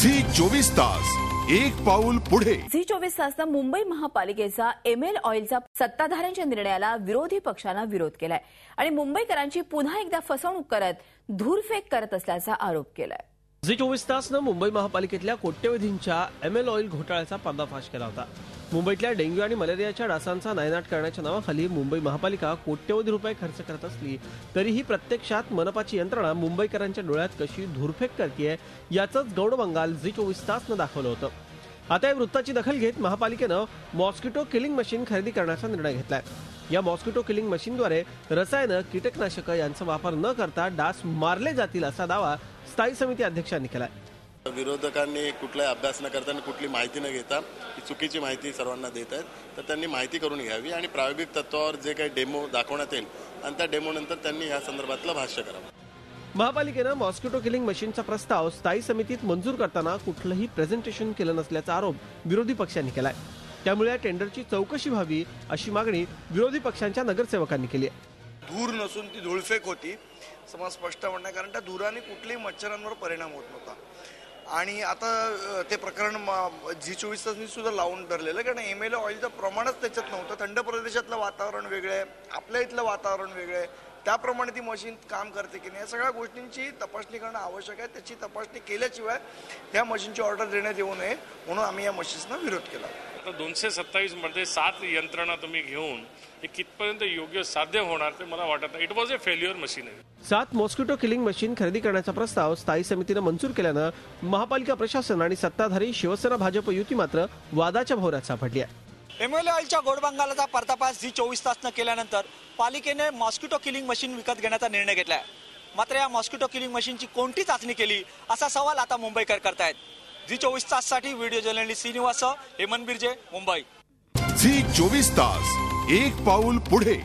Zee 24 Taas एक पाऊल पुढे। झी 24 तासनं मुंबई महापालिकेचा एमएल ऑइलचा सत्ताधाऱ्यांच्या निर्णयाला विरोधी पक्षानं विरोध केलाय आणि मुंबईकरांची पुन्हा एकदा फसवणूक करत धूरफेक करत असल्याचा आरोप केलाय। झी 24 तासनं मुंबई महापालिकेतल्या कोट्यवधींच्या एमएल ऑइल घोटाळ्याचा पर्दाफाश केला होता। मुंबईतल्या डेंग्यू आणि मलेरियाच्या डासांचा नायनाट करण्याच्या नावाखाली मुंबई महापालिका कोट्यवधी रुपये खर्च करत असली तरीही प्रत्यक्षात मनपाची यंत्रणा मुंबईकरांच्या डोळ्यात कशी धूरफेक करतेय याचंच गौडबंगाल झी 24 तासनं दाखवलं होतं। आता या वृत्ताची दखल घेत महापालिकेनं मॉस्किटो किलिंग मशीन खरेदी करण्याचा निर्णय घेतलाय। या मॉस्किटो किलिंग मशीनद्वारे रसायनं, कीटकनाशकं यांचा वापर न करता डास मारले जातील असा दावा स्थायी समिती अध्यक्षांनी केलाय। विरोधकांनी कुठलाही अभ्यास न करता आणि कुठली माहिती न घेता ही चुकीची माहिती सर्वांना देत आहेत, तर त्यांनी माहिती करून घ्यावी आणि प्रायोगिक तत्वावर जे काही डेमो दाखवण्यात येईल आणि त्या डेमो नंतर त्यांनी या संदर्भातलं भाष्य करावं। महापालिकेनं मॉस्किटो किलिंग मशीनचा प्रस्ताव स्थायी समितीत मंजूर करताना कुठलंही प्रेझेंटेशन केलं नसल्याचा आरोप विरोधी पक्षांनी केलाय। त्यामुळे या टेंडरची चौकशी व्हावी अशी मागणी विरोधी पक्षांच्या नगरसेवकांनी केली आहे। धूर नसून ती धूळफेक होती, समाज स्पष्ट म्हणणं, कारण त्या धुराने कुठल्याही मच्छरांवर परिणाम होत नव्हता। आणि आता ते प्रकरण झी 24 तासनी सुद्धा लावून धरलेलं, कारण एमएल ऑइलचं प्रमाणच त्याच्यात नव्हतं। थंड प्रदेशातलं वातावरण वेगळं आहे, आपल्या इथलं वातावरण वेगळं आहे, त्याप्रमाणे ती मशीन काम करते की नाही या सगळ्या गोष्टींची तपासणी करणं आवश्यक आहे। त्याची तपासणी केल्याशिवाय या मशीनची ऑर्डर देण्यात येऊ नये म्हणून आम्ही या मशीन्सना विरोध केला। आता 227 मध्ये 7 यंत्रणा तुम्ही घेऊन हे कितपर्यंत योग्य साध्य होणार ते मला वाटत नाही। It was a failure machine आहे। 7 मॉस्किटो किलिंग मशीन खरेदी करण्याचा प्रस्ताव स्थायी समितीनं मंजूर केल्यानं महापालिका प्रशासन आणि सत्ताधारी शिवसेना भाजप युती मात्र वादाच्या भोवऱ्यात सापडली आहे। एमएल ऑइलच्या गोडबंगालाचा पर्दाफाश झी 24 तासनं केल्यानंतर पालिकेने मॉस्किटो किलिंग मशीन विकत घेण्याचा निर्णय घेतलाय। मात्र या मॉस्किटो किलिंग मशीनची कोणती चाचणी केली असा सवाल आता मुंबईकर करतायत। झी 24 ताससाठी व्हिडिओ जर्नलिस्ट श्रीनिवास, हेमंत बिर्जे, मुंबई। झी 24 तास एक पाऊल पुढे।